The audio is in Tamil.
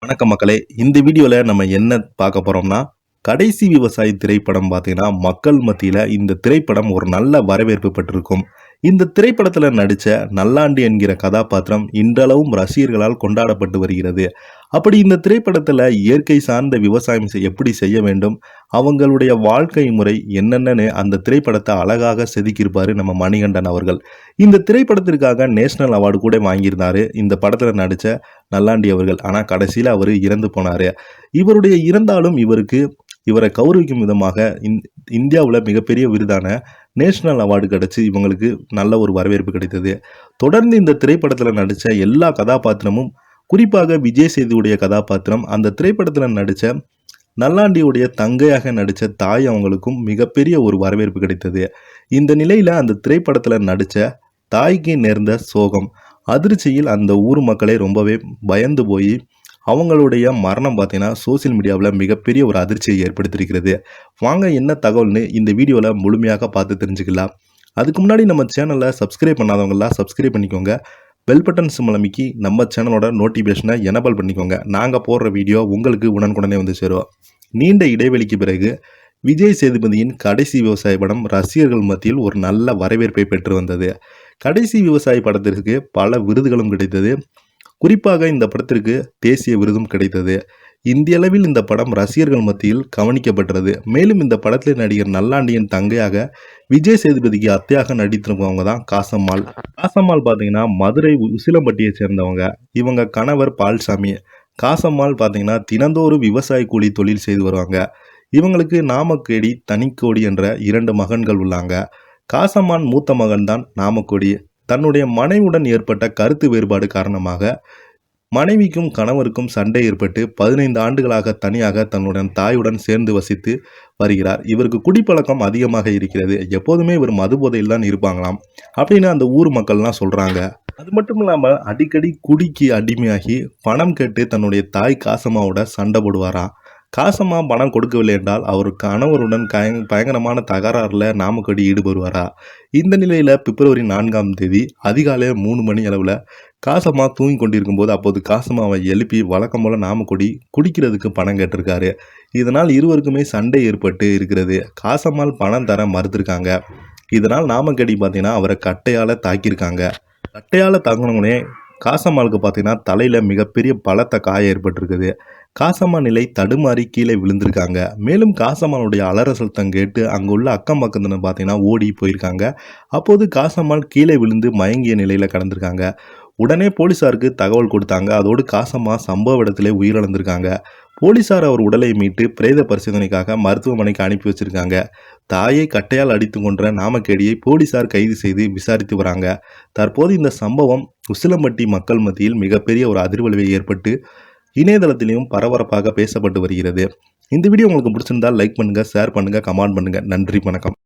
வணக்கம் மக்களே. இந்த வீடியோல நம்ம என்ன பார்க்க போறோம்னா, கடைசி விவசாயி திரைப்படம் பார்த்தீங்கன்னா, மக்கள் மத்தியில இந்த திரைப்படம் ஒரு நல்ல வரவேற்பு பெற்றிருக்கும். இந்த திரைப்படத்துல நடிச்ச நல்லாண்டி என்கிற கதாபாத்திரம் இன்றளவும் ரசிகர்களால் கொண்டாடப்பட்டு வருகிறது. அப்படி இந்த திரைப்படத்துல இயற்கை சார்ந்த விவசாயம் எப்படி செய்ய வேண்டும், அவங்களுடைய வாழ்க்கை முறை என்னென்னன்னு அந்த திரைப்படத்தை அழகாக செதுக்கியிருப்பாரு நம்ம மணிகண்டன் அவர்கள். இந்த திரைப்படத்திற்காக நேஷனல் அவார்டு கூட வாங்கியிருந்தாரு இந்த படத்துல நடிச்ச நல்லாண்டி அவர்கள். ஆனா கடைசியில அவரு இறந்து போனாரு. இவருடைய இறந்தாலும் இவரை கௌரவிக்கும் விதமாக இந்தியாவில் மிகப்பெரிய விருதான நேஷனல் அவார்டு கிடைச்சு இவங்களுக்கு நல்ல ஒரு வரவேற்பு கிடைத்தது. தொடர்ந்து இந்த திரைப்படத்தில் நடித்த எல்லா கதாபாத்திரமும், குறிப்பாக விஜய் சேதுடைய கதாபாத்திரம், அந்த திரைப்படத்தில் நடித்த நல்லாண்டியுடைய தங்கையாக நடித்த தாய் அவங்களுக்கும் மிகப்பெரிய ஒரு வரவேற்பு கிடைத்தது. இந்த நிலையில் அந்த திரைப்படத்தில் நடித்த தாய்க்கு நேர்ந்த சோகம் அதிர்ச்சியில் அந்த ஊர் மக்களே ரொம்பவே பயந்து போய் அவங்களுடைய மரணம் பார்த்தீங்கன்னா சோசியல் மீடியாவில் மிகப்பெரிய ஒரு அதிர்ச்சியை ஏற்படுத்தியிருக்கிறது. வாங்க என்ன தகவல்னு இந்த வீடியோவில் முழுமையாக பார்த்து தெரிஞ்சுக்கலாம். அதுக்கு முன்னாடி நம்ம சேனலை சப்ஸ்கிரைப் பண்ணாதவங்களாம் சப்ஸ்கிரைப் பண்ணிக்கோங்க. பெல் பட்டன் சிம்பல் அமைக்கி நம்ம சேனலோட நோட்டிஃபிகேஷனை எனேபிள் பண்ணிக்கோங்க. நாங்கள் போடுற வீடியோ உங்களுக்கு உடனுக்குடனே வந்து சேரும். நீண்ட இடைவெளிக்கு பிறகு விஜய் சேதுபதியின் கடைசி விவசாய படம் ரசிகர்கள் மத்தியில் ஒரு நல்ல வரவேற்பை பெற்று வந்தது. கடைசி விவசாய படத்திற்கு பல விருதுகளும் கிடைத்தது. குறிப்பாக இந்த படத்திற்கு தேசிய விருதும் கிடைத்தது. இந்திய அளவில் இந்த படம் ரசிகர்கள் மத்தியில் கவனிக்கப்பட்டது. மேலும் இந்த படத்தில் நடிகர் நல்லாண்டியின் தங்கையாக விஜய் சேதுபதிக்கு அத்தையாக நடித்திருக்கவங்க தான் காசம்மாள். காசம்மாள் பார்த்தீங்கன்னா மதுரை உசிலம்பட்டியை சேர்ந்தவங்க. இவங்க கணவர் பால்சாமி. காசம்மாள் பார்த்தீங்கன்னா தினந்தோறும் விவசாய கூலி தொழில் செய்து வருவாங்க. இவங்களுக்கு நாமக்கேடி, தனிக்கோடி என்ற 2 மகன்கள் உள்ளாங்க. காசம்மான் மூத்த மகன் தான் நாமக்கோடி. தன்னுடைய மனைவியுடன் ஏற்பட்ட கருத்து வேறுபாடு காரணமாக மனைவிக்கும் கணவருக்கும் சண்டை ஏற்பட்டு 15 ஆண்டுகளாக தனியாக தன்னுடன் தாயுடன் சேர்ந்து வசித்து வருகிறார். இவருக்கு குடிப்பழக்கம் அதிகமாக இருக்கிறது. எப்போதுமே இவர் மது போதையில் தான் இருப்பாங்களாம் அப்படின்னு அந்த ஊர் மக்கள்லாம் சொல்றாங்க. அது மட்டும் இல்லாமல் அடிக்கடி குடிக்கு அடிமையாகி பணம் கேட்டு தன்னுடைய தாய் காசம்மாவோட சண்டை போடுவாராம். காசம்மா பணம் கொடுக்கவில்லை என்றால் அவர் கணவருடன் பயங்கரமான தகராறில் நாமக்கடி ஈடுபடுவாரா. இந்த நிலையில் பிப்ரவரி 4ஆம் தேதி அதிகாலை 3 மணி அளவில் காசம்மா தூங்கி கொண்டிருக்கும் போது அப்போது காசம்மாவை எழுப்பி வழக்கம் போல நாமக்கொடி குடிக்கிறதுக்கு பணம் கேட்டிருக்காரு. இதனால் இருவருக்குமே சண்டை ஏற்பட்டு இருக்கிறது. காசம்மாள் பணம் தர மறுத்திருக்காங்க. இதனால் நாமக்கடி பார்த்தீங்கன்னா அவரை கட்டையால் தாக்கியிருக்காங்க. கட்டையால் தாங்கினவனே காசம்மாளுக்கு பார்த்தீங்கன்னா தலையில் மிகப்பெரிய பலத்த காயம் ஏற்பட்டிருக்குது. காசம்மா நிலை தடுமாறி கீழே விழுந்திருக்காங்க. மேலும் காசம்மாளுடைய அலற சத்தம் கேட்டு அங்கே உள்ள அக்கம் பக்கத்தில் பார்த்தீங்கன்னா ஓடி போயிருக்காங்க. அப்போது காசம்மாள் கீழே விழுந்து மயங்கிய நிலையில் கடந்திருக்காங்க. உடனே போலீஸாருக்கு தகவல் கொடுத்தாங்க. அதோடு காசம்மா சம்பவ இடத்திலே உயிரிழந்திருக்காங்க. போலீஸார் அவர் உடலை மீட்டு பிரேத பரிசோதனைக்காக மருத்துவமனைக்கு அனுப்பி வச்சிருக்காங்க. தாயை கட்டையால் அடித்து கொன்ற நாமக்கேடியை போலீஸார் கைது செய்து விசாரித்து வராங்க. தற்போது இந்த சம்பவம் உசிலம்பட்டி மக்கள் மத்தியில் மிகப்பெரிய ஒரு அதிர்வலைவை ஏற்பட்டு இணையதளத்திலையும் பரபரப்பாக பேசப்பட்டு வருகிறது. இந்த வீடியோ உங்களுக்கு பிடிச்சிருந்தால் லைக் பண்ணுங்க, ஷேர் பண்ணுங்க, கமெண்ட் பண்ணுங்க. நன்றி, வணக்கம்.